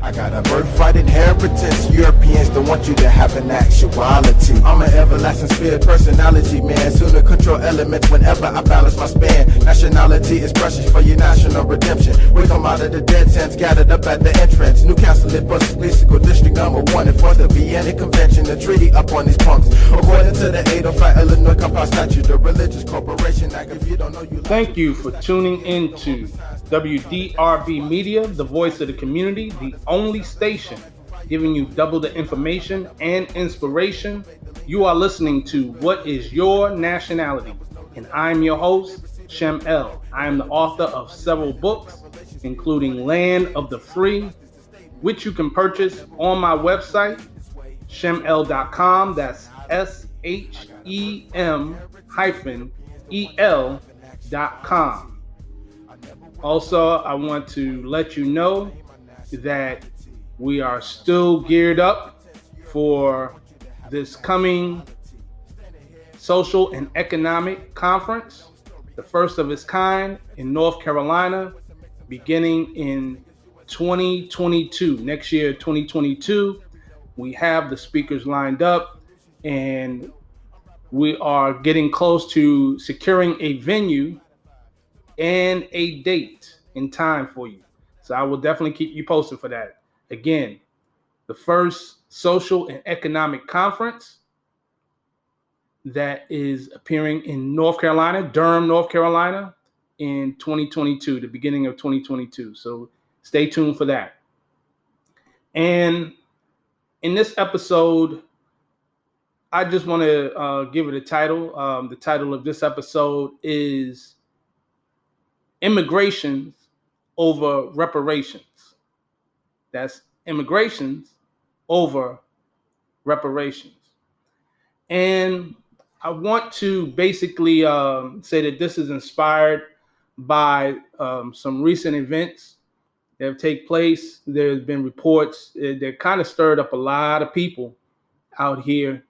I got a birthright inheritance. Europeans don't want you to have an actuality. I'm an everlasting spirit personality, man. Sooner control elements whenever I balance my span. Nationality is precious for your national redemption. We come out of the dead sense, gathered up at the entrance. Newcastle, it was lexical district #1. Enforced the Vienna Convention, the treaty up on these punks. According to the 805 Illinois Compound Statute, the Religious Corporation Act. If you don't know, you. Thank you for tuning into WDRB Media, the voice of the community, the only station giving you double the information and inspiration. You are listening to What is Your Nationality? And I'm your host, Shem L. I am the author of several books, including Land of the Free, which you can purchase on my website, sheml.com. That's SHEM-EL.com. Also, I want to let you know that we are still geared up for this coming social and economic conference, the first of its kind in North Carolina, beginning in 2022. Next year, 2022, we have the speakers lined up, and we are getting close to securing a venue and a date and time for you. So I will definitely keep you posted for that. Again, the first social and economic conference that is appearing in North Carolina, Durham, North Carolina, in 2022, the beginning of 2022. So stay tuned for that. And in this episode, I just want to give it a title. The title of this episode is Immigrations over Reparations. That's immigrations over reparations. And I want to basically say that this is inspired by some recent events that have taken place. There's been reports that kind of stirred up a lot of people out here.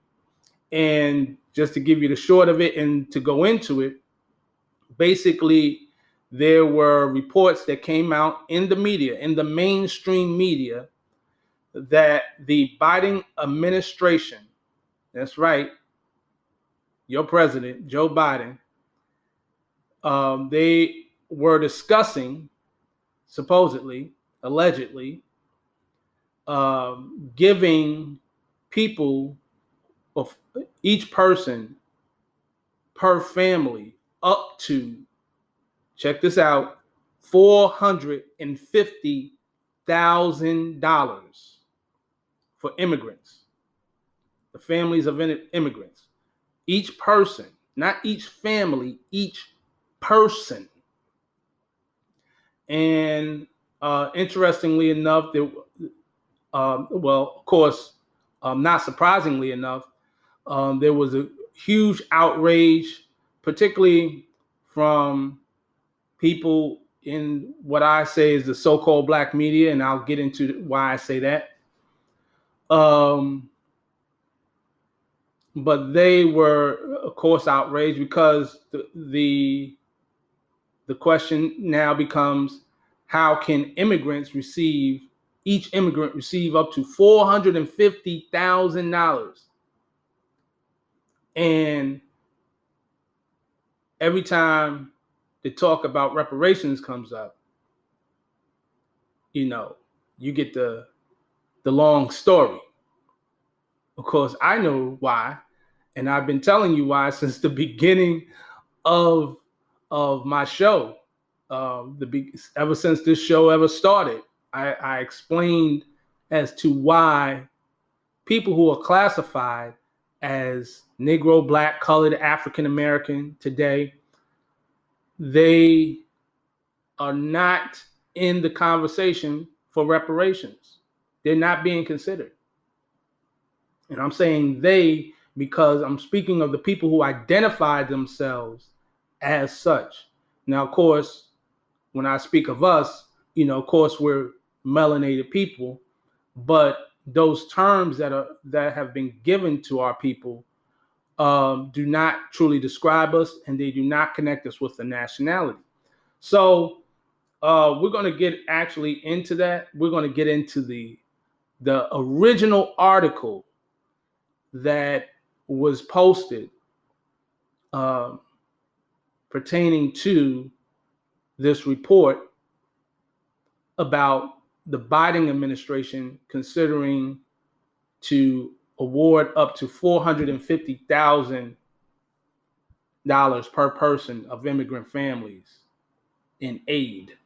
And just to give you the short of it and to go into it, basically, there were reports that came out in the media, in the mainstream media, that the Biden administration, that's right, your president, Joe Biden, they were discussing, supposedly, allegedly, giving people, of each person per family, up to, check this out, $450,000 for immigrants, the families of immigrants. Each person, not each family, each person. And interestingly enough, well, of course, not surprisingly enough, there was a huge outrage, particularly from people in what I say is the so-called black media, and I'll get into why I say that. But they were, of course, outraged because the question now becomes, how can each immigrant receive up to $450,000? And every time the talk about reparations comes up, you get the long story. Of course, I know why, and I've been telling you why since the beginning of my show. Ever since this show ever started, I explained as to why people who are classified as Negro, Black, Colored, African American today, they are not in the conversation for reparations. They're not being considered. And I'm saying they because I'm speaking of the people who identify themselves as such. Now, of course, when I speak of us, of course, we're melanated people, but those terms that have been given to our people do not truly describe us, and they do not connect us with the nationality. So we're going to get actually into that. We're going to get into the original article that was posted pertaining to this report about the Biden administration considering to award up to $450,000 per person of immigrant families in aid.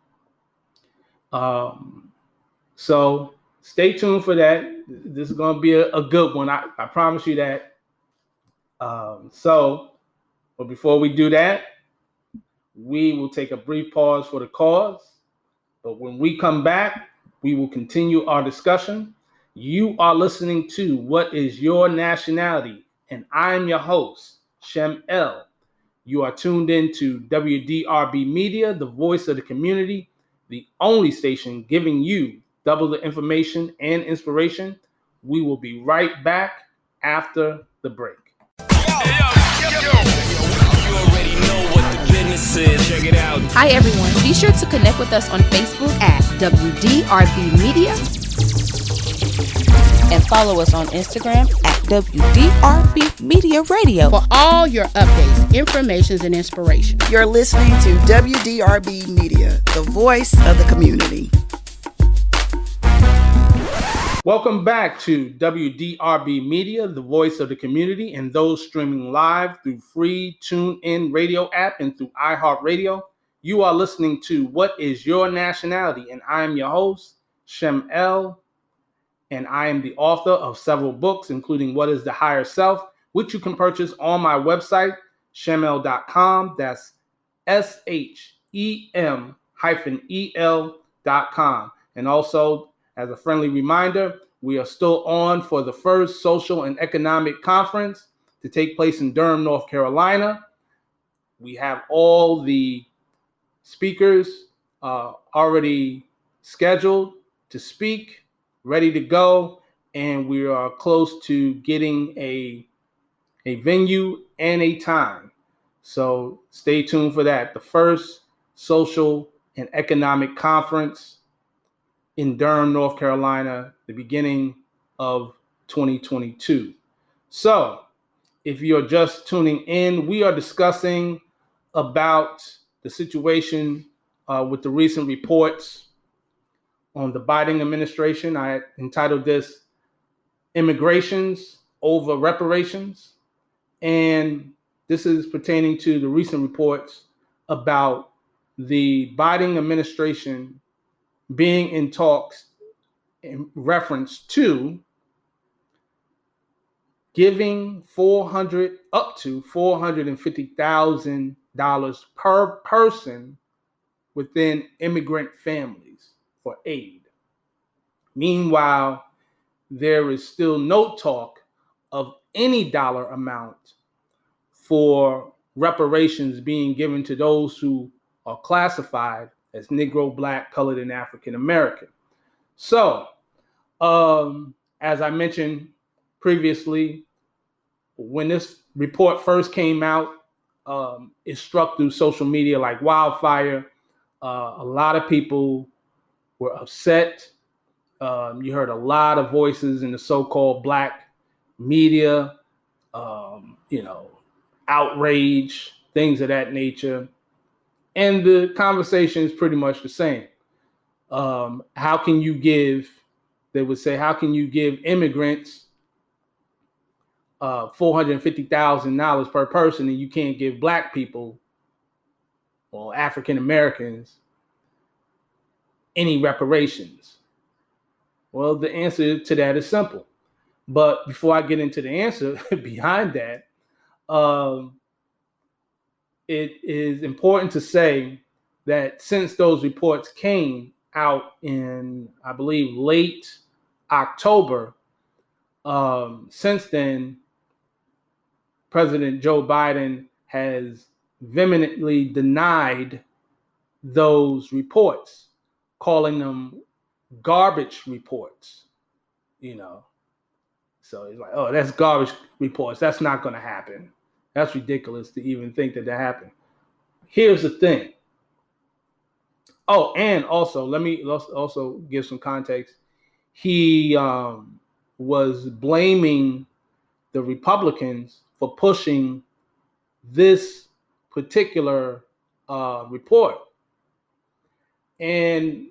So stay tuned for that. This is going to be a good one. I promise you that. But before we do that, we will take a brief pause for the cause. But when we come back, we will continue our discussion. You are listening to What is Your Nationality? And I am your host, Shem L. You are tuned in to WDRB Media, the voice of the community, the only station giving you double the information and inspiration. We will be right back after the break. Check it out. Hi everyone. Be sure to connect with us on Facebook at WDRB Media and follow us on Instagram at WDRB Media Radio for all your updates, informations, and inspiration. You're listening to WDRB Media, the voice of the community. Welcome back to WDRB Media, the voice of the community, and those streaming live through free TuneIn radio app and through iHeartRadio. You are listening to What is Your Nationality? And I am your host, Shem L. And I am the author of several books, including What is the Higher Self, which you can purchase on my website, shemel.com. That's SHEM-EL.com. And also, as a friendly reminder, we are still on for the first social and economic conference to take place in Durham, North Carolina. We have all the speakers already scheduled to speak, ready to go, and we are close to getting a venue and a time. So stay tuned for that. The first social and economic conference in Durham, North Carolina, the beginning of 2022. So if you're just tuning in, we are discussing about the situation with the recent reports on the Biden administration. I entitled this Immigrations Over Reparations. And this is pertaining to the recent reports about the Biden administration being in talks in reference to giving up to $450,000 per person within immigrant families for aid. Meanwhile, there is still no talk of any dollar amount for reparations being given to those who are classified as Negro, Black, Colored, and African American. So, as I mentioned previously, when this report first came out, it struck through social media like wildfire. A lot of people were upset. You heard a lot of voices in the so-called Black media, outrage, things of that nature. And the conversation is pretty much the same. How can you give immigrants $450,000 per person and you can't give Black people or African Americans any reparations? Well, the answer to that is simple. But before I get into the answer behind that, it is important to say that since those reports came out in, I believe, late October, since then, President Joe Biden has vehemently denied those reports, calling them garbage reports, So he's like, oh, that's garbage reports. That's not going to happen. That's ridiculous to even think that happened. Here's the thing. Oh, and also let me also give some context. He was blaming the Republicans for pushing this particular report. And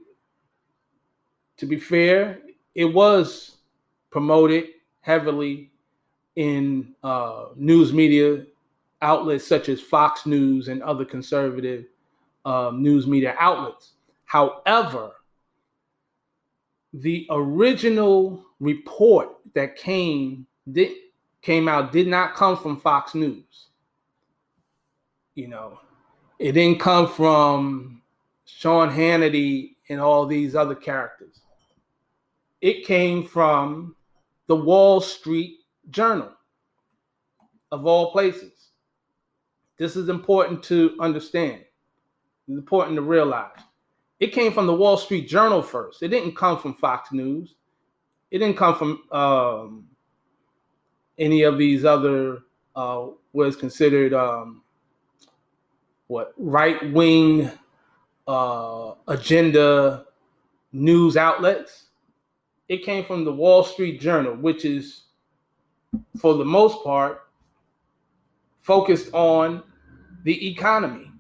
to be fair, it was promoted heavily in news media outlets such as Fox News and other conservative news media outlets. However, the original report that came out did not come from Fox News. You know, it didn't come from Sean Hannity and all these other characters. It came from the Wall Street Journal, of all places. This is important to understand. It's important to realize. It came from the Wall Street Journal first. It didn't come from Fox News. It didn't come from any of these other what is considered right-wing agenda news outlets. It came from the Wall Street Journal, which is, for the most part, focused on the economy,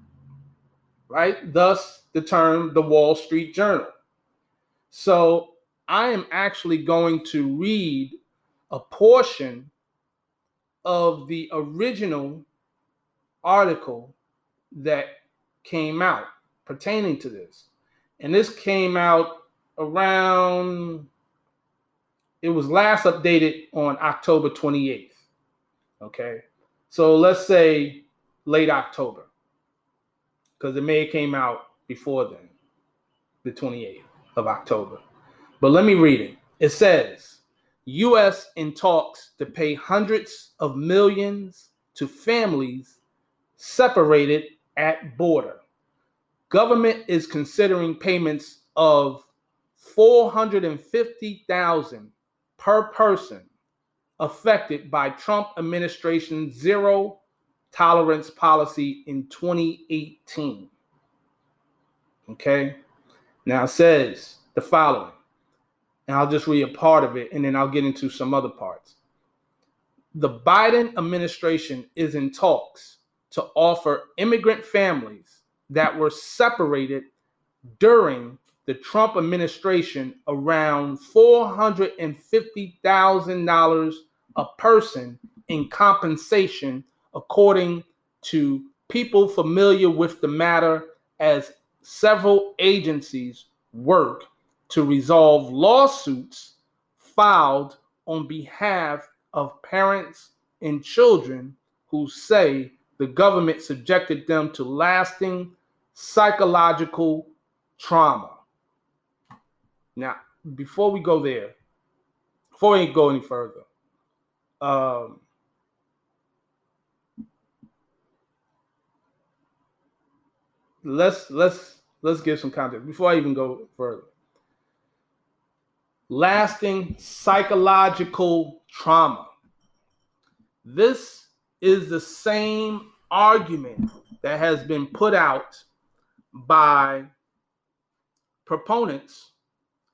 right? Thus, the term the Wall Street Journal. So I am actually going to read a portion of the original article that came out pertaining to this. And this came out around, it was last updated on October 28th. Okay. So let's say late October, because it may have came out before then, the 28th of October. But let me read it. It says, U.S. in talks to pay hundreds of millions to families separated at border. Government is considering payments of $450,000 per person affected by Trump administration's zero tolerance policy in 2018. Okay. Now it says the following, and I'll just read a part of it and then I'll get into some other parts. The Biden administration is in talks to offer immigrant families that were separated during the Trump administration around $450,000 a person in compensation, according to people familiar with the matter, as several agencies work to resolve lawsuits filed on behalf of parents and children who say the government subjected them to lasting psychological trauma. Now, before we go there, before we go any further, let's give some context before I even go further. Lasting psychological trauma. This is the same argument that has been put out by proponents,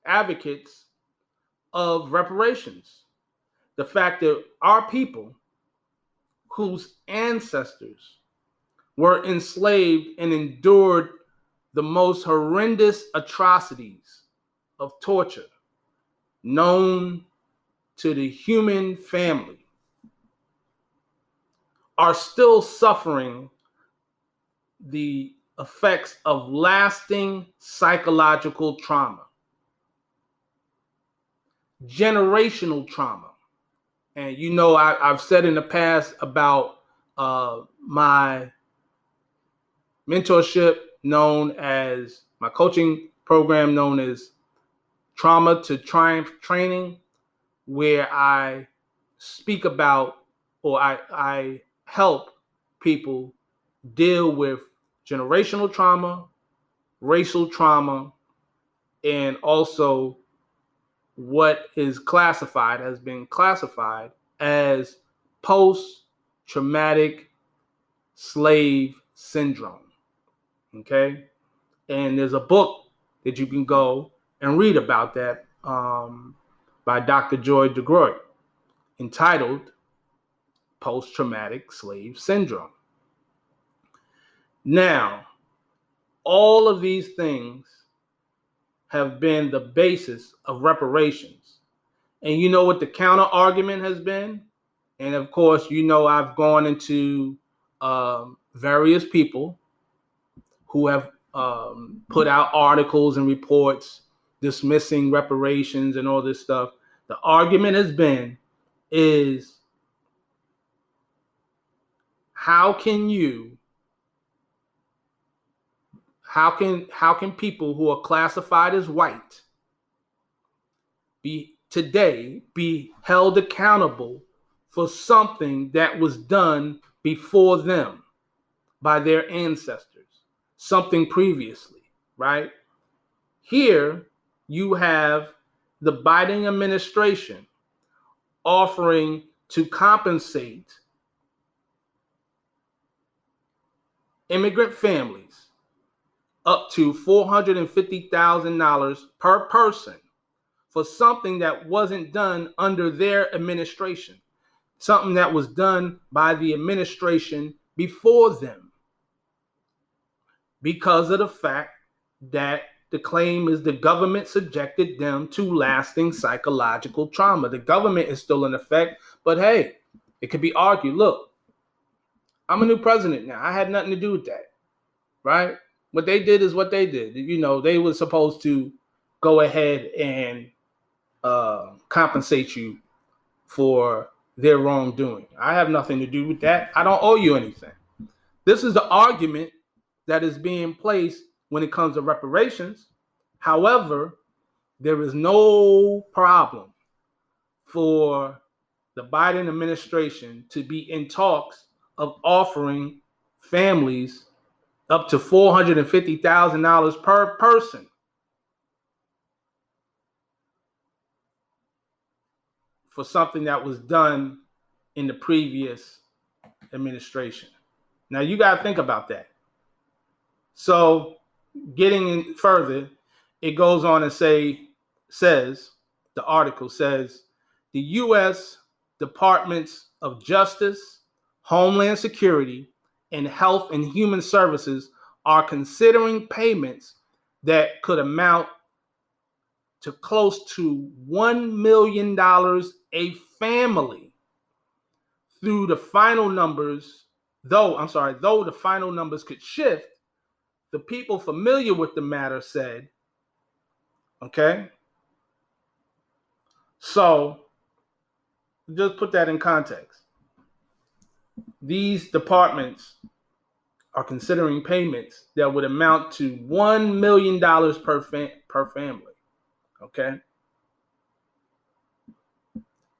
advocates of reparations. The fact that our people whose ancestors were enslaved and endured the most horrendous atrocities of torture known to the human family are still suffering the effects of lasting psychological trauma, generational trauma. And you know, I've said in the past about my mentorship known as, my coaching program known as Trauma to Triumph Training, where I speak about, or I help people deal with generational trauma, racial trauma, and also what has been classified as post-traumatic slave syndrome. Okay? And there's a book that you can go and read about that by Dr. Joy DeGroy, entitled Post-Traumatic Slave Syndrome. Now, all of these things have been the basis of reparations. And you know what the counter argument has been? And of course, you know, I've gone into various people who have put out articles and reports dismissing reparations and all this stuff. The argument has been is how can people who are classified as white be held accountable for something that was done before them by their ancestors, something previously, right? Here you have the Biden administration offering to compensate immigrant families up to $450,000 per person for something that wasn't done under their administration, something that was done by the administration before them, because of the fact that the claim is the government subjected them to lasting psychological trauma. The government is still in effect, but hey, it could be argued, look, I'm a new president now. I had nothing to do with that, right? What they did is what they did. You know, they were supposed to go ahead and compensate you for their wrongdoing. I have nothing to do with that. I don't owe you anything. This is the argument that is being placed when it comes to reparations. However, there is no problem for the Biden administration to be in talks of offering families up to $450,000 per person for something that was done in the previous administration. Now you got to think about that. So getting in further, it goes on and says, the article says, the U.S. Departments of Justice, Homeland Security, and Health and Human Services are considering payments that could amount to close to $1 million a family through the final numbers, though the final numbers could shift. The people familiar with the matter said, okay, so just put that in context. These departments are considering payments that would amount to $1 million per family, okay?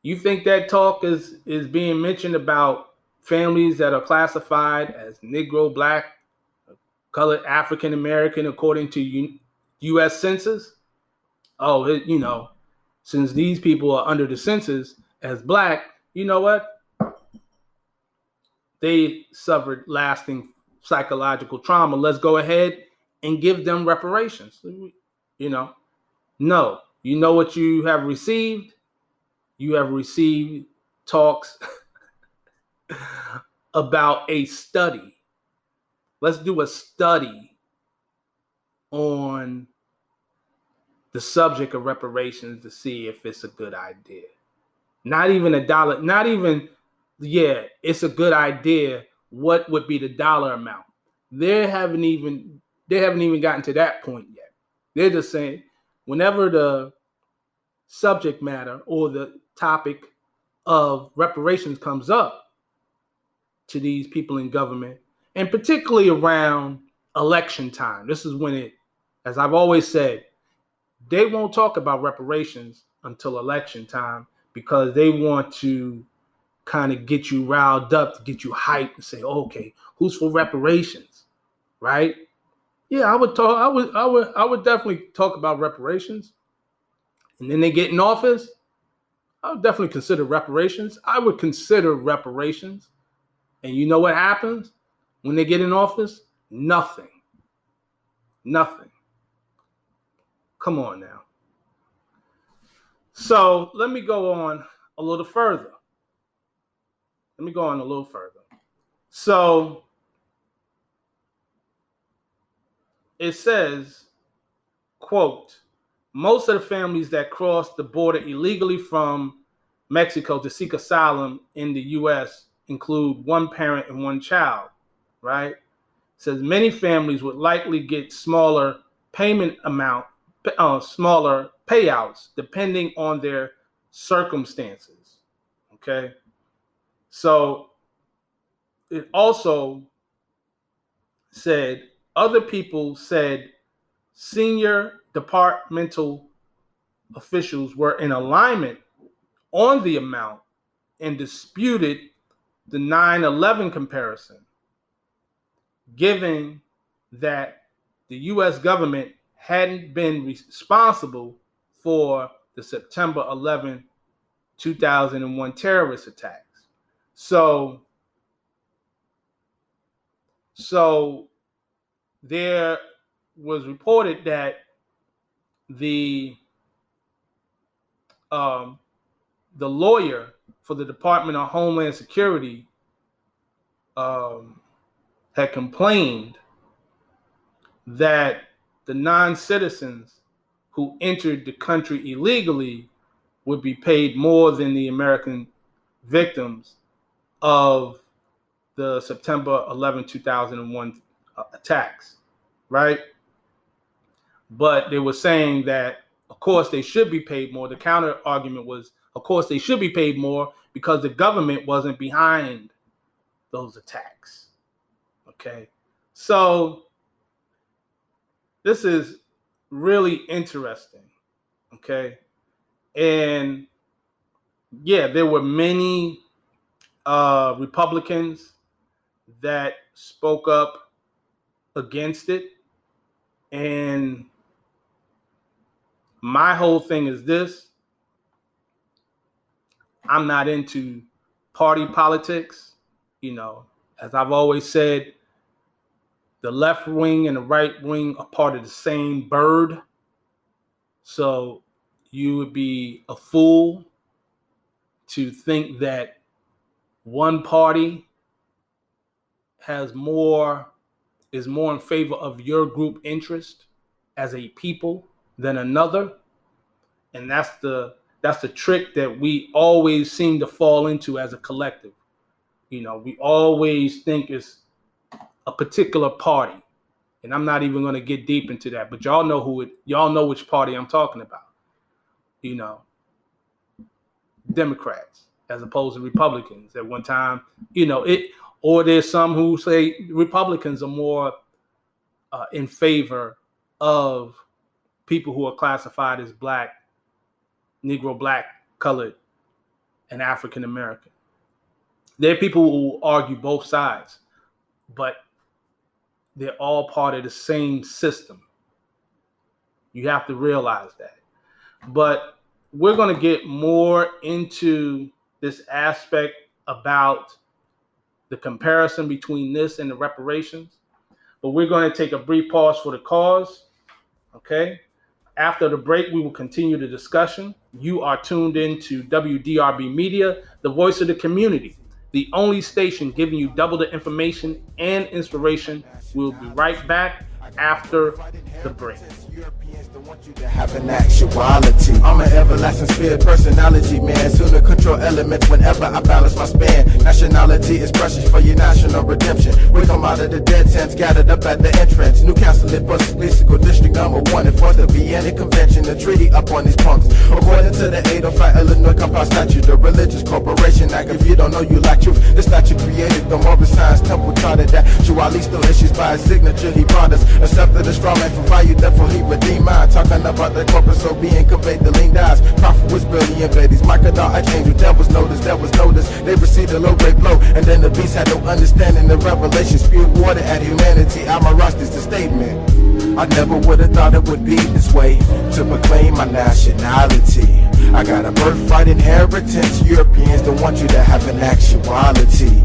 You think that talk is being mentioned about families that are classified as Negro, Black, colored, African American, according to U.S. Census? Oh, you know, since these people are under the census as Black, you know what? They suffered lasting psychological trauma. Let's go ahead and give them reparations. You know, no. You know what you have received? You have received talks about a study. Let's do a study on the subject of reparations to see if it's a good idea. Not even a dollar, not even, yeah, it's a good idea. What would be the dollar amount? They haven't even gotten to that point yet. They're just saying whenever the subject matter or the topic of reparations comes up to these people in government, and particularly around election time, this is when it, as I've always said, they won't talk about reparations until election time because they want to kind of get you riled up, to get you hyped and say, okay, who's for reparations, right? Yeah, I would definitely talk about reparations. And then they get in office, I would definitely consider reparations. I would consider reparations. And you know what happens when they get in office? Nothing. Nothing. Come on now. So let me go on a little further. So it says, quote, most of the families that crossed the border illegally from Mexico to seek asylum in the U.S. include one parent and one child, right? It says many families would likely get smaller smaller payouts depending on their circumstances, okay? So it also said, other people said senior departmental officials were in alignment on the amount and disputed the 9/11 comparison, given that the U.S. government hadn't been responsible for the September 11, 2001 terrorist attacks. So there was reported that the lawyer for the Department of Homeland Security had complained that the non-citizens who entered the country illegally would be paid more than the American victims of the September 11, 2001 attacks, right? But they were saying that, of course, they should be paid more. The counter argument was, of course, they should be paid more because the government wasn't behind those attacks. Okay. So this is really interesting. Okay. And yeah, there were many Republicans that spoke up against it. And my whole thing is this: I'm not into party politics. You know, as I've always said, the left wing and the right wing are part of the same bird. So you would be a fool to think that one party is more in favor of your group interest as a people than another. And that's the trick that we always seem to fall into as a collective. You know, we always think it's a particular party. And I'm not even going to get deep into that, but y'all know which party I'm talking about. You know, Democrats as opposed to Republicans at one time, you know, or there's some who say Republicans are more in favor of people who are classified as black, Negro, black, colored, and African American. There are people who will argue both sides, but they're all part of the same system. You have to realize that. But we're going to get more into this aspect about the comparison between this and the reparations. But we're going to take a brief pause for the cause. Okay. After the break, we will continue the discussion. You are tuned in to WDRB Media, the voice of the community, the only station giving you double the information and inspiration. We'll be right back after the break. Europeans don't want you to have an actuality. I'm an everlasting spirit personality, man. Sooner control elements whenever I balance my span. Nationality is precious for your national redemption. We come out of the dead sands gathered up at the entrance. New Council in Brussels, Lexical District number 1. And for the Vienna Convention, the treaty up on these punks. According to the 805 Illinois Compound Statute, the Religious Corporation Act. If you don't know, you lack truth. The statute created the Morbid Science Temple charted that Shuali still issues by his signature. He brought us accepted a straw man for value, therefore he redeemed mine. Talking about the corporate soul being conveyed, the lean dies. Prophet was brilliant, babies. Michael archangel, devils noticed, there was notice. They received a low grade blow, and then the beast had no understanding. The revelation spewed water at humanity. Amarasti's the statement. I never would have thought it would be this way, to proclaim my nationality. I got a birthright inheritance. Europeans don't want you to have an actuality.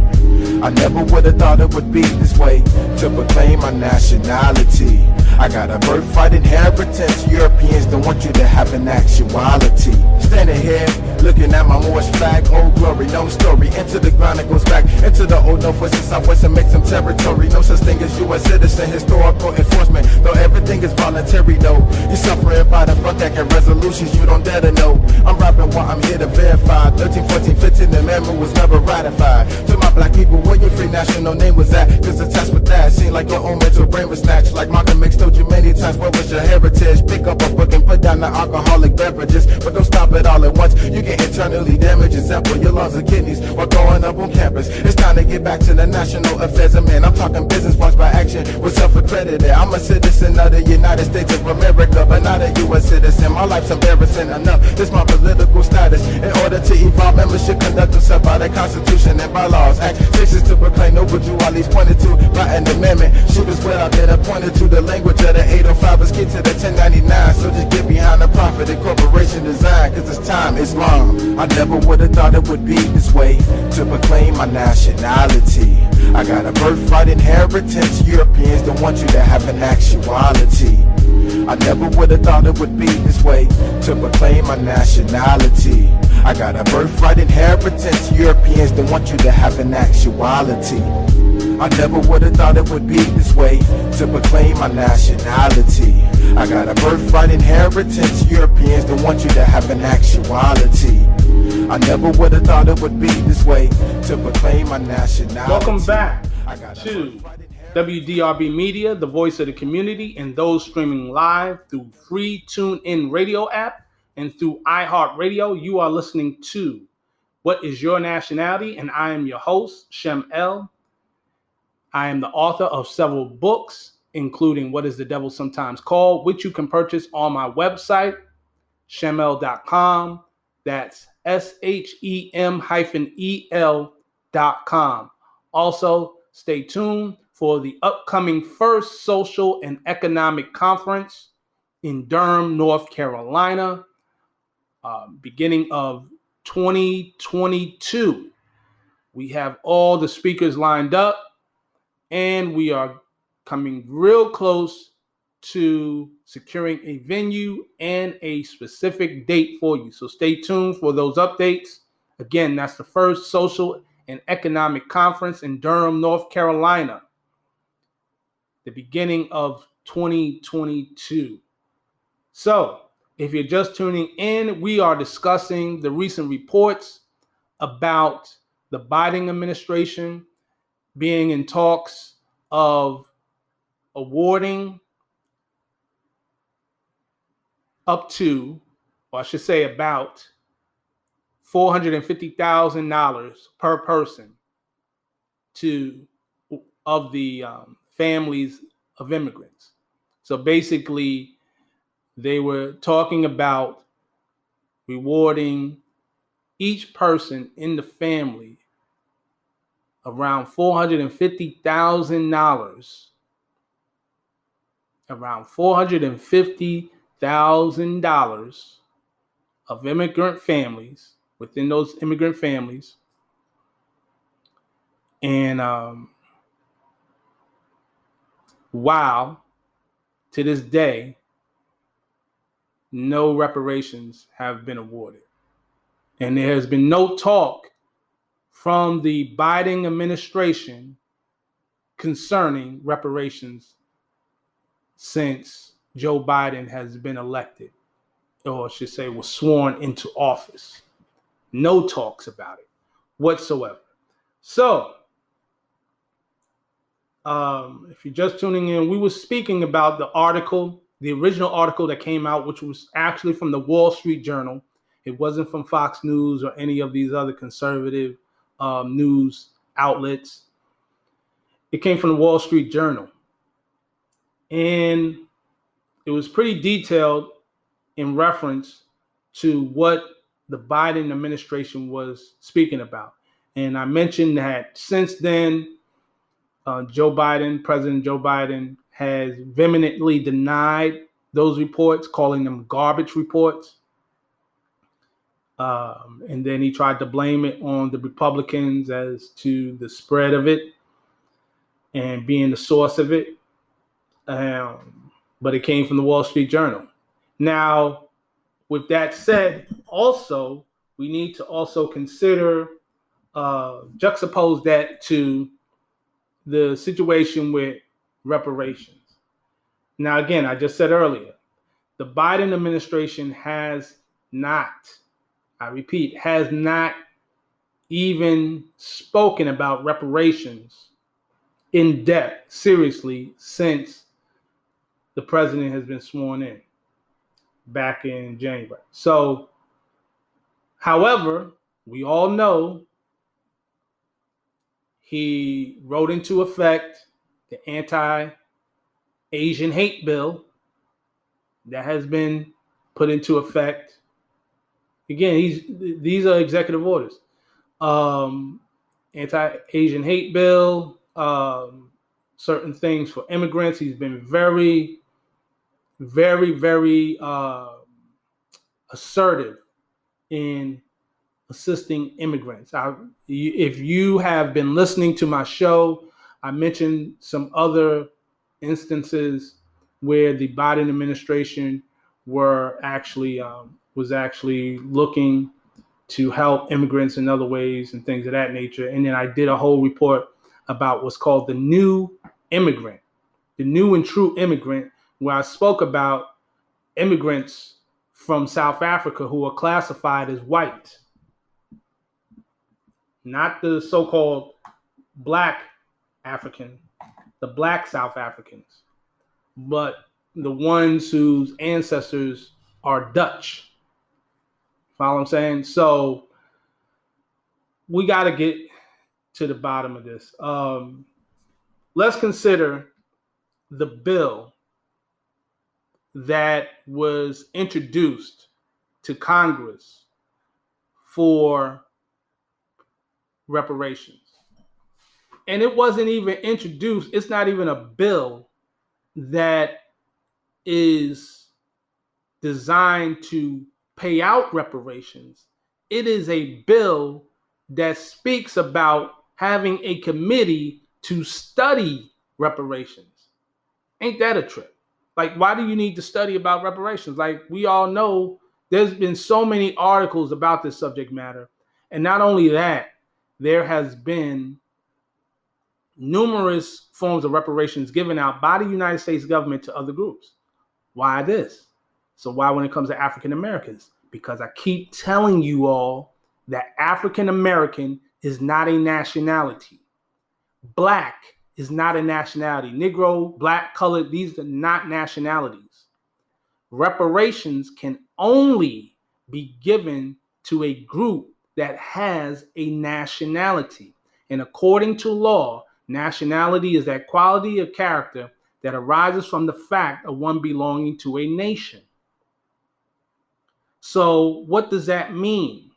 I never would have thought it would be this way, to proclaim my nationality. I got a birthright inheritance Europeans don't want you to have in actuality. Standing here, looking at my Moorish flag, old glory, no story. Into the ground it goes back, into the old north, west and southwest and make some territory. No such thing as U.S. citizen, historical enforcement. Though everything is voluntary though. You're suffering by the buck and resolutions you don't dare to know. I'm rapping while I'm here to verify. 13, 14, 15, the amendment was never ratified. To my black people, where your free national name was at? Cause attached with that, seemed like your own mental brain was snatched. Like Malcolm X told you many times, what was your heritage? Pick up a book and put down the alcoholic beverages. But don't stop it all at once, you get internally damaged. Example, your lungs and kidneys while growing up on campus. It's time to get back to the national affairs of men. I'm talking business watched by action with self-accredited. I'm a citizen of the United States of America, but not a U.S. citizen. My life's embarrassing enough, this my political status. In order to evolve, members should conduct themselves by the Constitution and bylaws. Act 6 is to proclaim noble dualities pointed to by an amendment. Shoot is what I've been appointed to. The language of the 805 is key to the 1099. So just get behind the profit and corporation design, cause it's time, it's long. I never would have thought it would be this way, to proclaim my nationality. I got a birthright inheritance Europeans don't want you to have an actuality. I never would have thought it would be this way, to proclaim my nationality. I got a birthright inheritance Europeans don't want you to have an actuality. I never would have thought it would be this way, to proclaim my nationality. I got a birthright inheritance Europeans don't want you to have an actuality. I never would have thought it would be this way, to proclaim my nationality. Welcome back to WDRB Media, the voice of the community, and those streaming live through free TuneIn radio app and through iHeartRadio. You are listening to What is Your Nationality? And I am your host, Shem L. I am the author of several books, including What is the Devil Sometimes Called, which you can purchase on my website, shemel.com. That's SHEM-EL.com. Also, stay tuned for the upcoming first social and economic conference in Durham, North Carolina, beginning of 2022. We have all the speakers lined up, and we are coming real close to securing a venue and a specific date for you. So stay tuned for those updates. Again, that's the first social and economic conference in Durham, North Carolina, the beginning of 2022. So if you're just tuning in, we are discussing the recent reports about the Biden administration being in talks of awarding up to, or I should say about, $450,000 per person of the families of immigrants. So basically, they were talking about rewarding each person in the family around $450,000. Around $450,000 of immigrant families, within those immigrant families. And wow, to this day, no reparations have been awarded. And there has been no talk from the Biden administration concerning reparations since Joe Biden has been elected, or I should say was sworn into office. No talks about it whatsoever. So, if you're just tuning in, we were speaking about the article, the original article that came out, which was actually from the Wall Street Journal. It wasn't from Fox News or any of these other conservative news outlets. It came from the Wall Street Journal. And it was pretty detailed in reference to what the Biden administration was speaking about. And I mentioned that since then, President Joe Biden has vehemently denied those reports, calling them garbage reports. And then he tried to blame it on the Republicans as to the spread of it and being the source of it. but it came from the Wall Street Journal. Now, with that said, also, we need to also consider, juxtapose that to the situation with reparations. Now, again, I just said earlier, the Biden administration has not, I repeat, has not even spoken about reparations in depth, seriously, since the president has been sworn in back in January. So, however, we all know he wrote into effect the anti-Asian hate bill that has been put into effect. Again, these are executive orders. Anti-Asian hate bill, certain things for immigrants. He's been very, very, very assertive in assisting immigrants. If you have been listening to my show, I mentioned some other instances where the Biden administration was actually looking to help immigrants in other ways and things of that nature. And then I did a whole report about what's called the new immigrant, the new and true immigrant, where I spoke about immigrants from South Africa who are classified as white. Not the so-called black African, the black South Africans, but the ones whose ancestors are Dutch. Follow what I'm saying? So we got to get to the bottom of this. Let's consider the bill that was introduced to Congress for reparations. And it wasn't even introduced. It's not even a bill that is designed to pay out reparations. It is a bill that speaks about having a committee to study reparations. Ain't that a trip? Like, why do you need to study about reparations? Like, we all know there's been so many articles about this subject matter. And not only that, there has been numerous forms of reparations given out by the United States government to other groups. Why this? So why when it comes to African Americans? Because I keep telling you all that African American is not a nationality. Black is not a nationality. Negro, black, colored, these are not nationalities. Reparations can only be given to a group that has a nationality. And according to law, nationality is that quality of character that arises from the fact of one belonging to a nation. So what does that mean?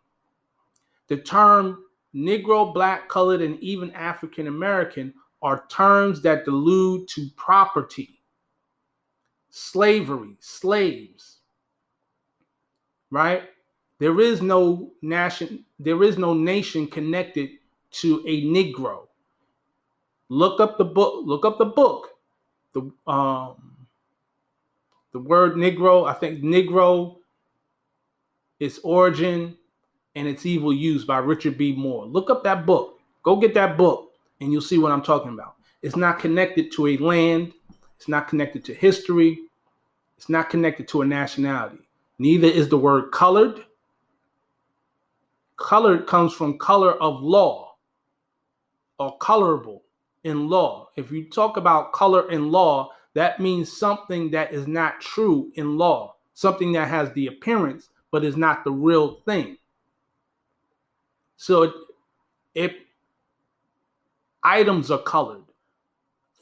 The term Negro, black, colored, and even African American are terms that allude to property, slavery, slaves, right? There is no nation connected to a Negro. Look up the book. The word Negro, I think Negro, its origin and its evil use by Richard B. Moore. Look up that book. Go get that book and you'll see what I'm talking about. It's not connected to a land. It's not connected to history. It's not connected to a nationality. Neither is the word colored. Colored comes from color of law or colorable in law. If you talk about color in law, that means something that is not true in law, something that has the appearance but is not the real thing. So if items are colored,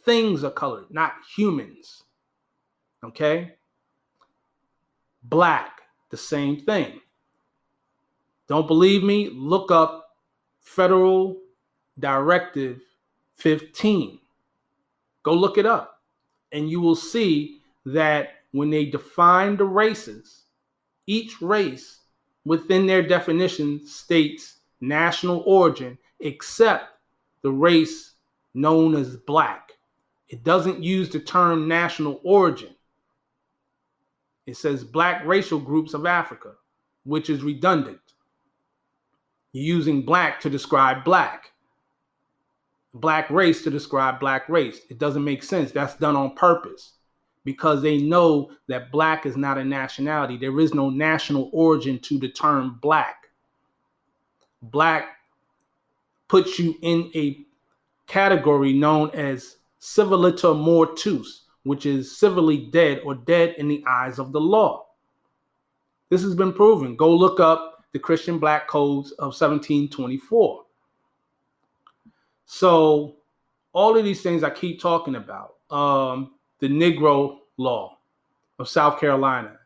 things are colored, not humans. Okay? Black, the same thing. Don't believe me? Look up Federal Directive 15. Go look it up. And you will see that when they define the races, each race within their definition states national origin, except the race known as black. It doesn't use the term national origin. It says black racial groups of Africa, which is redundant. You're using black to describe black race to describe black race. It doesn't make sense. That's done on purpose because they know that black is not a nationality. There is no national origin to the term black. Black puts you in a category known as civiliter mortuus, which is civilly dead or dead in the eyes of the law. This has been proven. Go look up the Christian Black Codes of 1724. So all of these things I keep talking about, the Negro Law of South Carolina,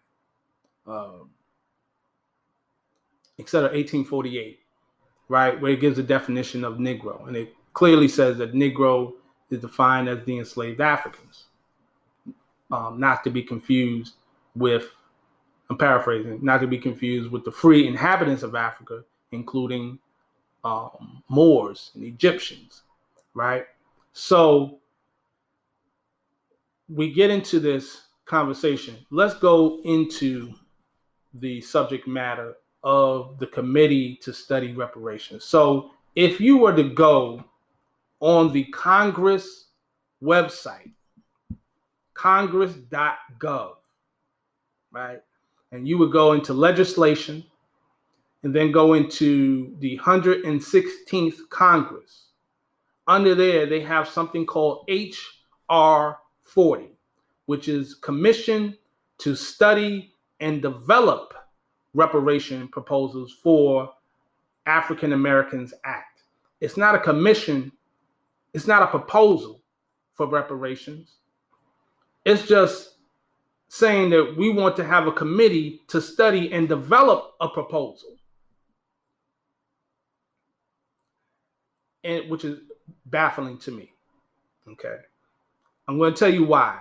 etc., 1848, right, where it gives a definition of Negro. And it clearly says that Negro is defined as the enslaved Africans, not to be confused with, I'm paraphrasing, not to be confused with the free inhabitants of Africa, including Moors and Egyptians, right? So we get into this conversation. Let's go into the subject matter of the committee to study reparations. So if you were to go on the Congress website, congress.gov, right? And you would go into legislation and then go into the 116th Congress. Under there, they have something called HR 40, which is Commission to Study and Develop Reparation Proposals for African Americans Act. It's not a commission. It's not a proposal for reparations. It's just saying that we want to have a committee to study and develop a proposal, and which is baffling to me. Okay, I'm going to tell you why.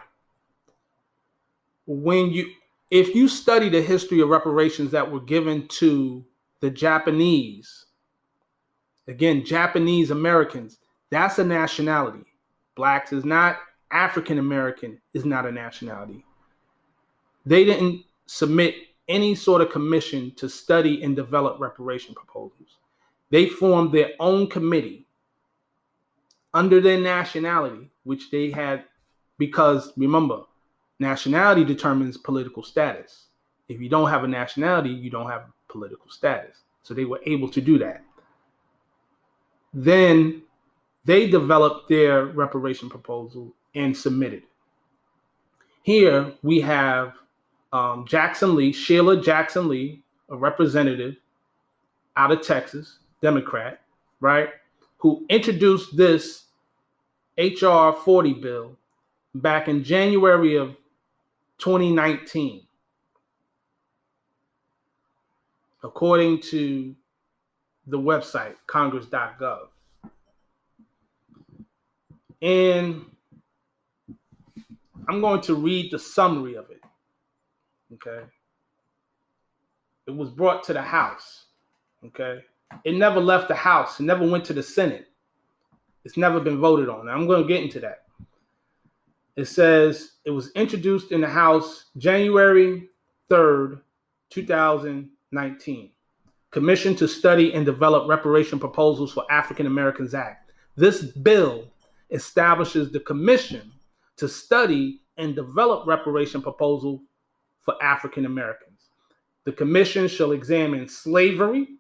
If you study the history of reparations that were given to the Japanese, again, Japanese Americans, that's a nationality. Blacks is not. African American is not a nationality. They didn't submit any sort of commission to study and develop reparation proposals. They formed their own committee under their nationality, which they had, because remember, nationality determines political status. If you don't have a nationality, you don't have political status. So they were able to do that. Then they developed their reparation proposal and submitted. Here we have Sheila Jackson Lee, a representative out of Texas, Democrat, right, who introduced this HR 40 bill back in January of 2019. According to the website, congress.gov. And I'm going to read the summary of it. Okay. It was brought to the House. Okay. It never left the House. It never went to the Senate. It's never been voted on. Now, I'm going to get into that. It says it was introduced in the House January 3rd, 2019. Commission to Study and Develop Reparation Proposals for African Americans Act. This bill establishes the Commission to study and develop reparation proposal for African Americans. The commission shall examine slavery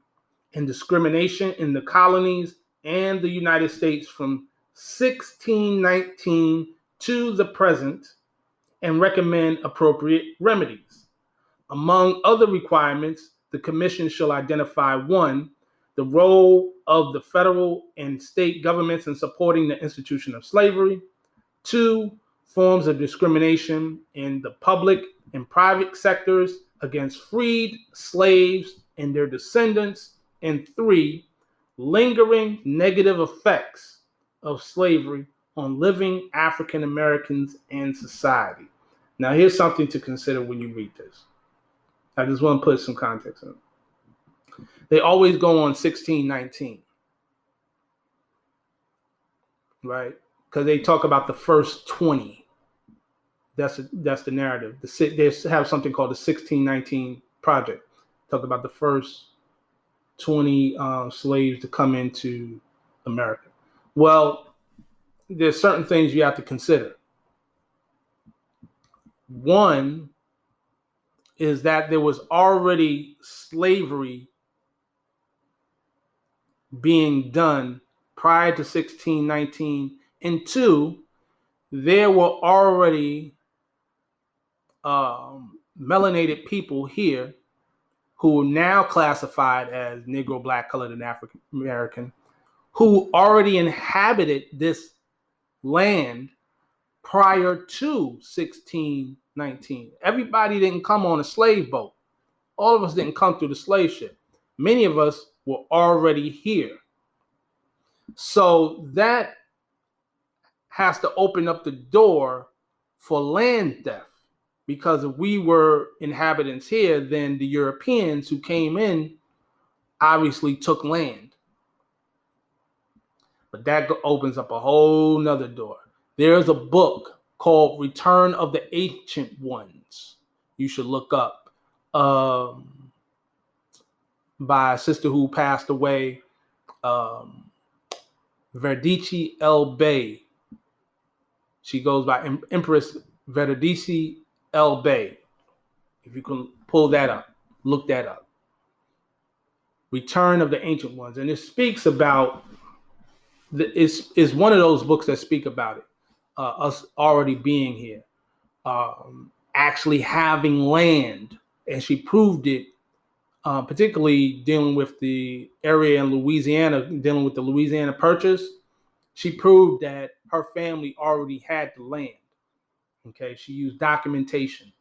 and discrimination in the colonies and the United States from 1619 to the present and recommend appropriate remedies. Among other requirements, the commission shall identify 1, the role of the federal and state governments in supporting the institution of slavery, 2, forms of discrimination in the public and private sectors against freed slaves and their descendants, and 3, lingering negative effects of slavery on living African Americans and society. Now, here's something to consider when you read this. I just want to put some context in it. They always go on 1619, right? Because they talk about the first 20 That's the narrative. They have something called the 1619 Project. Talk about the first 20 slaves to come into America. Well, there's certain things you have to consider. One is that there was already slavery being done prior to 1619, and two, there were already melanated people here who are now classified as Negro, Black, Colored, and African American, who already inhabited this land prior to 1619. Everybody didn't come on a slave boat. All of us didn't come through the slave ship. Many of us were already here. So that has to open up the door for land theft, because if we were inhabitants here, then the Europeans who came in obviously took land. But that opens up a whole nother door. There's a book called Return of the Ancient Ones you should look up, by a sister who passed away, Verdici L. Bay. She goes by Empress Verdici L. Bay. If you can pull that up, look that up. Return of the Ancient Ones. And it speaks about, is one of those books that speak about it. Us already being here, actually having land. And she proved it, particularly dealing with the area in Louisiana, dealing with the Louisiana Purchase. She proved that her family already had the land. Okay, she used documentation,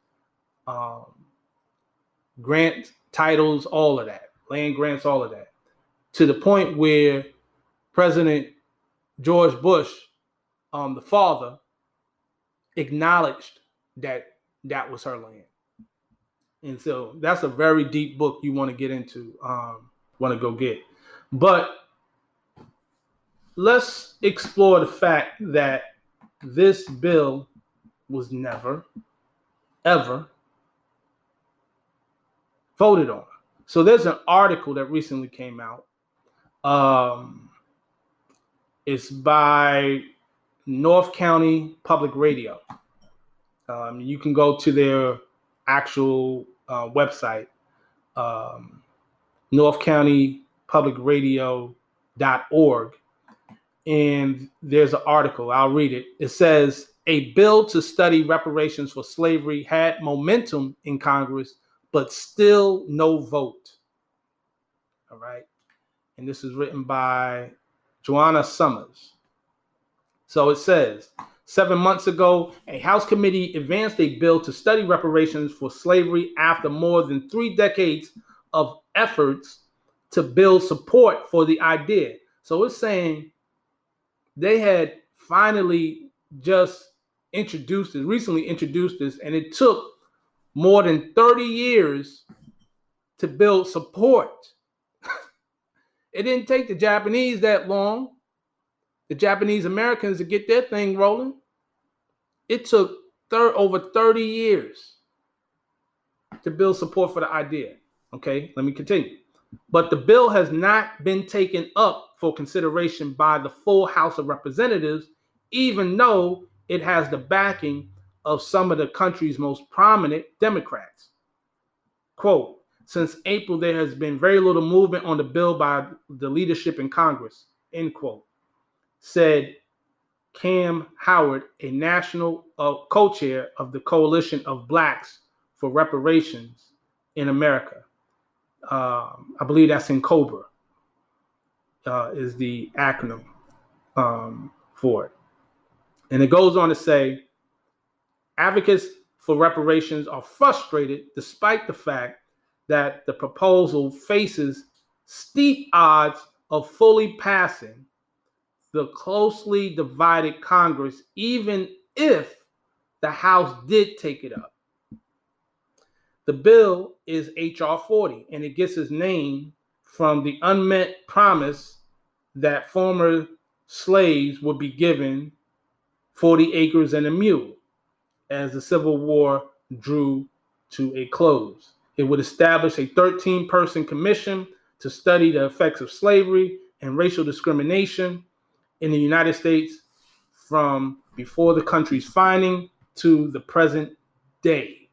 grant titles, all of that, land grants, all of that, to the point where President George Bush, the father, acknowledged that that was her land. And so that's a very deep book you want to get into, want to go get. But let's explore the fact that this bill was never, ever voted on. So there's an article that recently came out. It's by North County Public Radio. You can go to their actual website, northcountypublicradio.org. And there's an article, I'll read it. It says, a bill to study reparations for slavery had momentum in Congress, but still no vote. All right. And this is written by Joanna Summers. So it says, 7 months ago, a House committee advanced a bill to study reparations for slavery after more than 3 decades of efforts to build support for the idea. So it's saying they had finally just recently introduced this, and it took more than 30 years to build support. It didn't take the Japanese that long, the Japanese Americans, to get their thing rolling. It took over 30 years to build support for the idea. Okay, let me continue. But the bill has not been taken up for consideration by the full House of Representatives, even though it has the backing of some of the country's most prominent Democrats. Quote, since April, there has been very little movement on the bill by the leadership in Congress, end quote, said Cam Howard, a national co-chair of the Coalition of Blacks for Reparations in America. I believe that's in COBRA, is the acronym for it. And it goes on to say, advocates for reparations are frustrated despite the fact that the proposal faces steep odds of fully passing the closely divided Congress, even if the House did take it up. The bill is H.R. 40, and it gets its name from the unmet promise that former slaves would be given 40 acres and a mule. as the Civil War drew to a close. It would establish a 13-person commission to study the effects of slavery and racial discrimination in the United States from before the country's founding to the present day.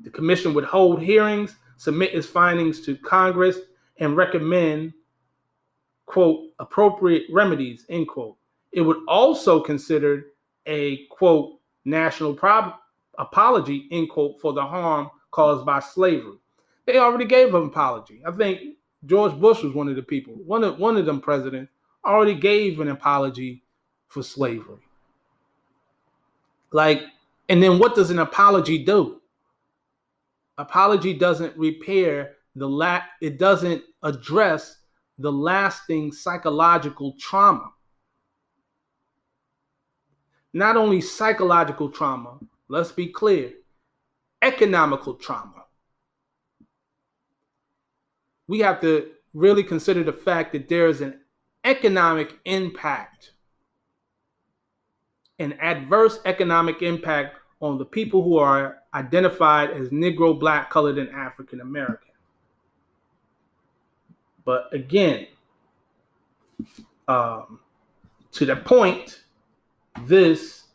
The commission would hold hearings, submit its findings to Congress, and recommend, quote, appropriate remedies, end quote. It would also consider a, quote, national apology, end quote, for the harm caused by slavery. They already gave an apology. I think George Bush was one of the people. One of them presidents already gave an apology for slavery. And then what does an apology do? Apology doesn't repair it doesn't address the lasting psychological trauma. Not only psychological trauma, let's be clear, economical trauma. We have to really consider the fact that there is an economic impact, an adverse economic impact on the people who are identified as Negro, Black, Colored, and African American. But again, to the point, this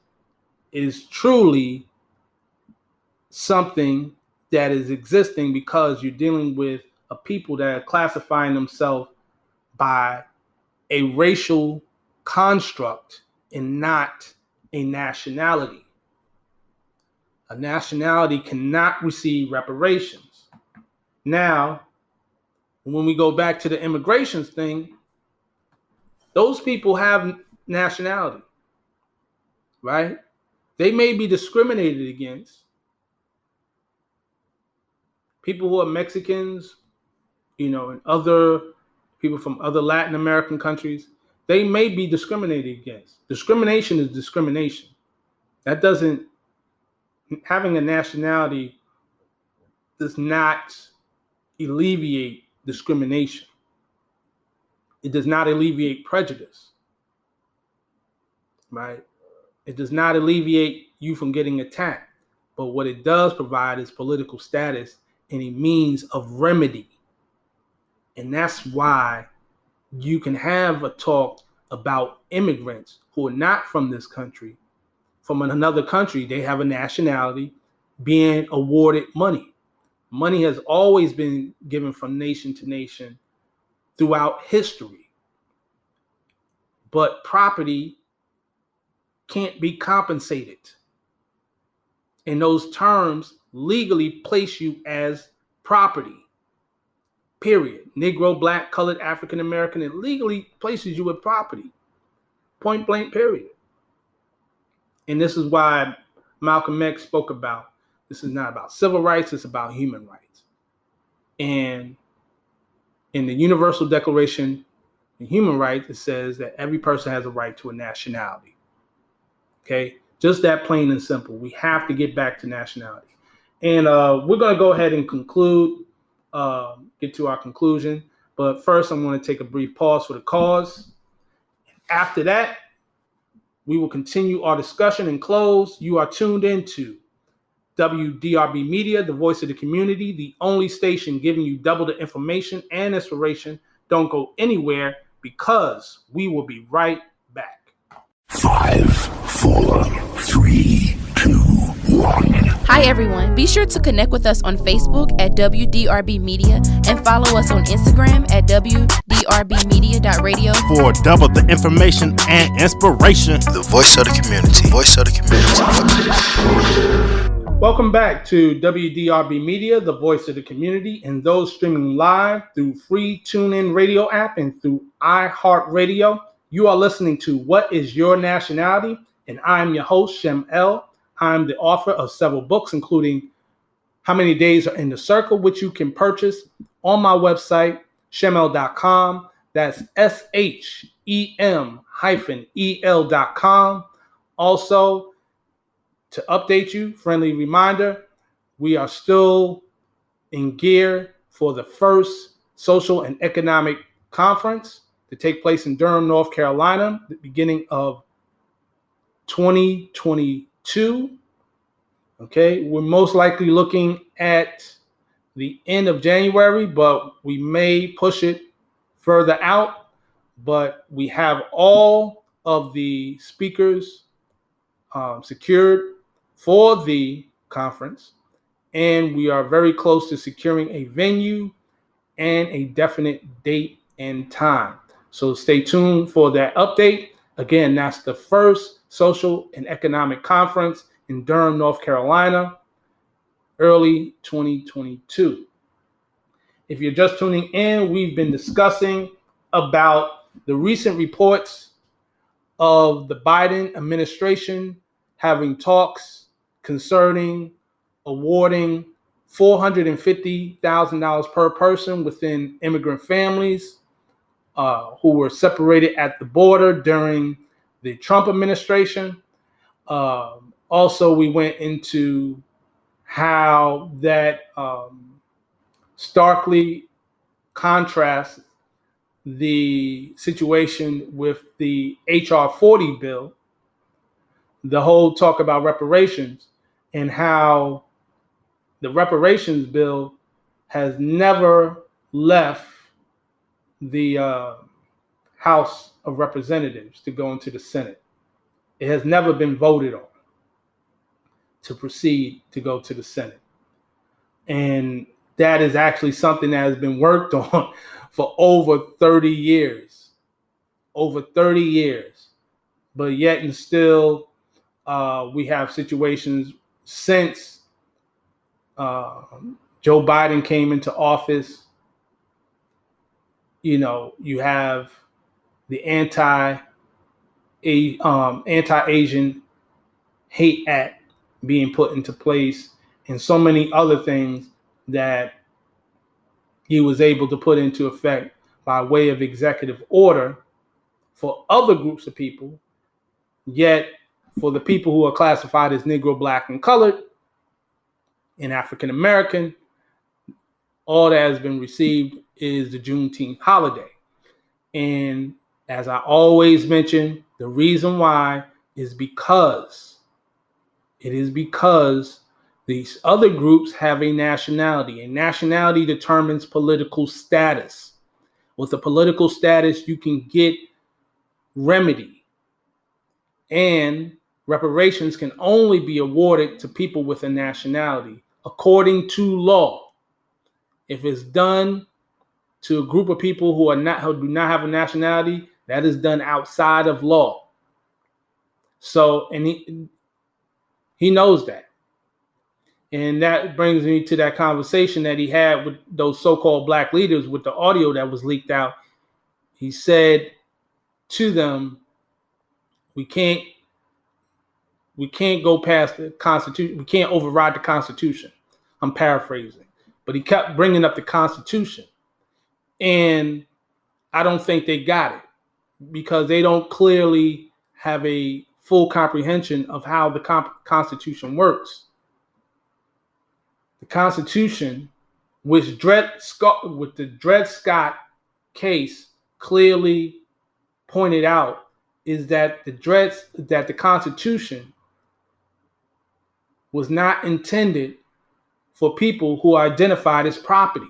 is truly something that is existing because you're dealing with a people that are classifying themselves by a racial construct and not a nationality. A nationality cannot receive reparations. Now, when we go back to the immigrations thing, those people have nationality, right? They may be discriminated against. People who are Mexicans, and other people from other Latin American countries, they may be discriminated against. Discrimination is discrimination. Having a nationality does not alleviate discrimination. It does not alleviate prejudice, right? It does not alleviate you from getting attacked. But what it does provide is political status and a means of remedy. And that's why you can have a talk about immigrants who are not from this country, from another country. They have a nationality, being awarded money. Money has always been given from nation to nation throughout history. But property can't be compensated. And those terms legally place you as property. Period. Negro, Black, Colored, African American, it legally places you with property. Point blank, period. And this is why Malcolm X spoke about, this is not about civil rights, it's about human rights. And in the Universal Declaration of Human Rights, it says that every person has a right to a nationality. Okay? Just that plain and simple. We have to get back to nationality. And we're going to go ahead and get to our conclusion. But first, I'm going to take a brief pause for the cause. After that, we will continue our discussion and close. You are tuned into WDRB Media, the voice of the community, the only station giving you double the information and inspiration. Don't go anywhere because we will be right back. 5, 4, 3, 2, 1. Hi everyone, be sure to connect with us on Facebook at WDRB Media and follow us on Instagram at WDRBmedia.radio for double the information and inspiration. The voice of the community. Voice of the community. Welcome back to WDRB Media, the voice of the community, and those streaming live through free TuneIn radio app and through iHeartRadio. You are listening to What is Your Nationality? And I'm your host, Shem L. I'm the author of several books, including How Many Days Are in the Circle, which you can purchase on my website, shemel.com. That's SHEM-EL.com. Also, to update you, friendly reminder, we are still in gear for the first social and economic conference to take place in Durham, North Carolina, the beginning of 2022. Okay, we're most likely looking at the end of January, but we may push it further out. But we have all of the speakers secured for the conference, and we are very close to securing a venue and a definite date and time. So stay tuned for that update. Again, that's the first social and economic conference in Durham, North Carolina, early 2022. If you're just tuning in, we've been discussing about the recent reports of the Biden administration having talks concerning awarding $450,000 per person within immigrant families who were separated at the border during the Trump administration. Also, we went into how that starkly contrasts the situation with the HR 40 bill, the whole talk about reparations, and how the reparations bill has never left the House of Representatives to go into the Senate. It has never been voted on to proceed to go to the Senate. And that is actually something that has been worked on for over 30 years. Over 30 years. But yet and still, we have situations since Joe Biden came into office. You know, you have the anti-Asian hate act being put into place, and so many other things that he was able to put into effect by way of executive order for other groups of people. Yet for the people who are classified as Negro, Black, and colored, and African American, all that has been received is the Juneteenth holiday. And as I always mention, the reason why is because these other groups have a nationality. And nationality determines political status. With a political status, you can get remedy. And reparations can only be awarded to people with a nationality according to law. If it's done to a group of people who do not have a nationality, that is done outside of law. So, and he knows that. And that brings me to that conversation that he had with those so-called black leaders with the audio that was leaked out. He said to them, we can't go past the Constitution. We can't override the Constitution. I'm paraphrasing. But he kept bringing up the Constitution. And I don't think they got it because they don't clearly have a full comprehension of how the Constitution works. The Constitution, with the Dred Scott case clearly pointed out, is that the Constitution was not intended for people who are identified as property.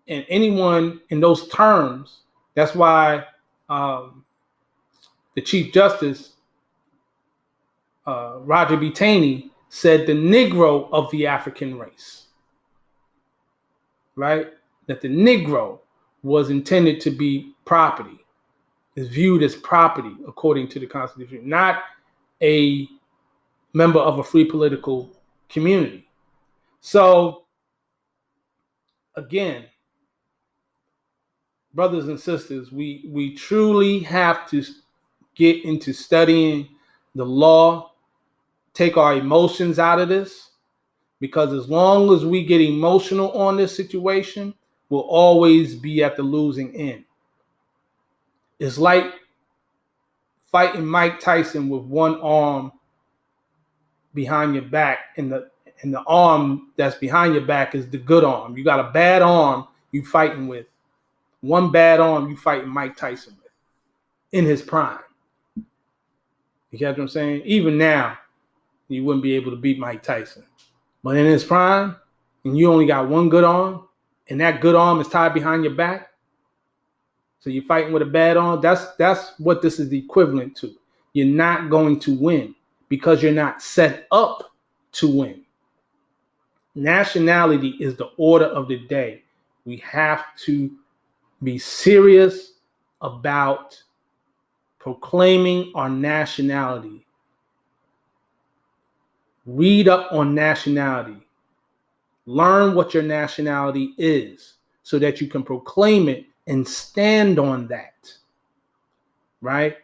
And anyone in those terms, that's why the Chief Justice, Roger B. Taney, said the Negro of the African race, right? That the Negro was intended to be property, is viewed as property according to the Constitution, not a member of a free political community. So, again, brothers and sisters, we truly have to get into studying the law, take our emotions out of this, because as long as we get emotional on this situation, we'll always be at the losing end. It's like fighting Mike Tyson with one arm behind your back, and the arm that's behind your back is the good arm. You got a bad arm you fighting with. One bad arm you fighting Mike Tyson with in his prime. You get what I'm saying? Even now, you wouldn't be able to beat Mike Tyson. But in his prime, and you only got one good arm, and that good arm is tied behind your back, so you're fighting with a bad arm, that's what this is equivalent to. You're not going to win because you're not set up to win. Nationality is the order of the day. We have to be serious about proclaiming our nationality. Read up on nationality. Learn what your nationality is so that you can proclaim it and stand on that. Right?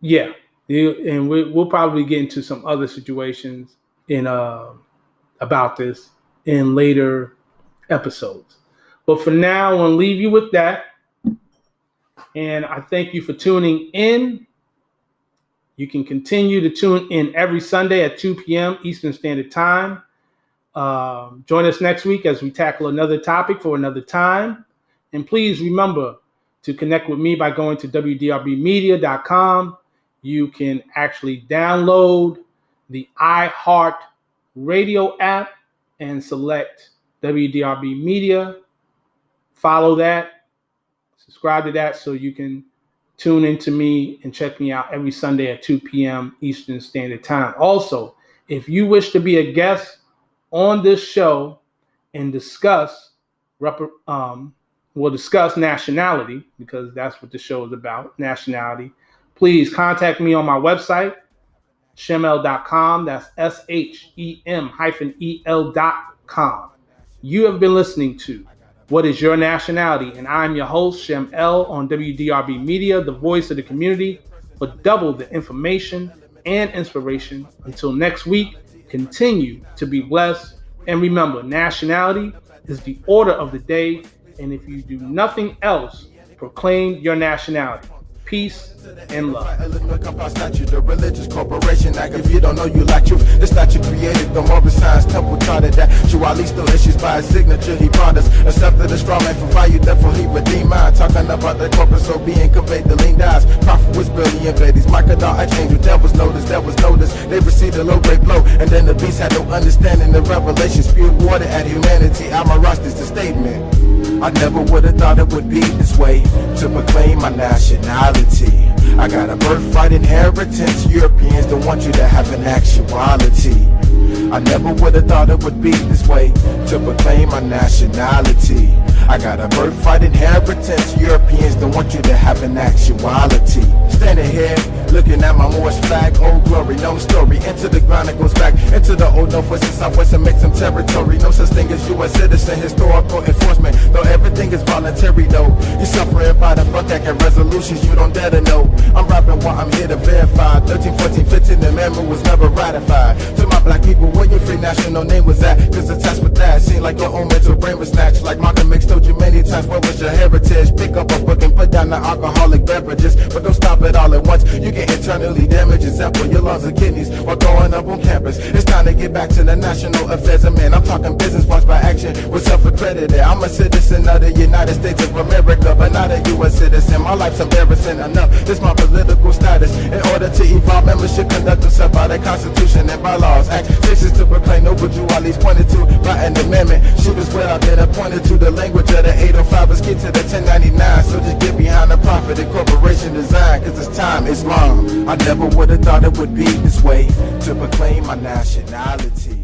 Yeah. And we'll probably get into some other situations in about this in later episodes. But for now, I want to leave you with that. And I thank you for tuning in. You can continue to tune in every Sunday at 2 p.m. Eastern Standard Time. Join us next week as we tackle another topic for another time. And please remember to connect with me by going to wdrbmedia.com. You can actually download the iHeart Radio app and select WDRB Media. Follow that, subscribe to that so you can tune into me and check me out every Sunday at 2 p.m. Eastern Standard Time. Also, if you wish to be a guest on this show and discuss nationality, because that's what the show is about, nationality, please contact me on my website, shemel.com. That's SHEM-EL.com. You have been listening to What is Your Nationality? And I'm your host, Shem L, on WDRB Media, the voice of the community, for double the information and inspiration. Until next week, continue to be blessed. And remember, nationality is the order of the day. And if you do nothing else, proclaim your nationality. Peace and love. The religious corporation act. If you don't know, you like truth. The statute created the moral science temple charted that actually still issues by his signature. He brought us accepted a straw man for value, therefore he redeemed mine. Talking about the corporate soul being conveyed, the lean dies. Prophet was brilliant, babies. Microdot, archangel, devils noticed, that was noticed. They received a low grade blow, and then the beast had no understanding. The revelation spewed water at humanity. Amaras is the statement. I never would have thought it would be this way, to proclaim my nationality. I got a birthright inheritance. Europeans don't want you to have an actuality. I never would have thought it would be this way, to proclaim my nationality. I got a birthright inheritance. Europeans don't want you to have an actuality. Standing here, looking at my Morse flag. Old glory, no story. Into the ground it goes back. Into the old north, since Southwest and make some territory. No such thing as U.S. citizen, historical enforcement. Though everything is voluntary though. You're suffering by the buck and resolutions you don't dare to know. I'm rapping while I'm here to verify. 13, 14, 15, the amendment was never ratified. To my black people, where your free national name was at? Cause attached with that, seemed like your own mental brain was snatched. Like Malcolm X told you many times, what was your heritage? Pick up a book and put down the alcoholic beverages. But don't stop it all at once, you get internally damaged. Example, your lungs and kidneys while growing up on campus. It's time to get back to the national affairs of man. I'm talking business, watch by action, with self-accredited. I'm a citizen of the United States of America, but not a U.S. citizen. My life's embarrassing enough, this my political status. In order to evolve, members should conduct themselves by the Constitution and bylaws. Act 6 is to proclaim noble dualities pointed to by an amendment. She was well out there pointed to the language of the 805 is key to the 1099. So just get behind the profit and corporation design, cause this time is long. I never would have thought it would be this way, to proclaim my nationality.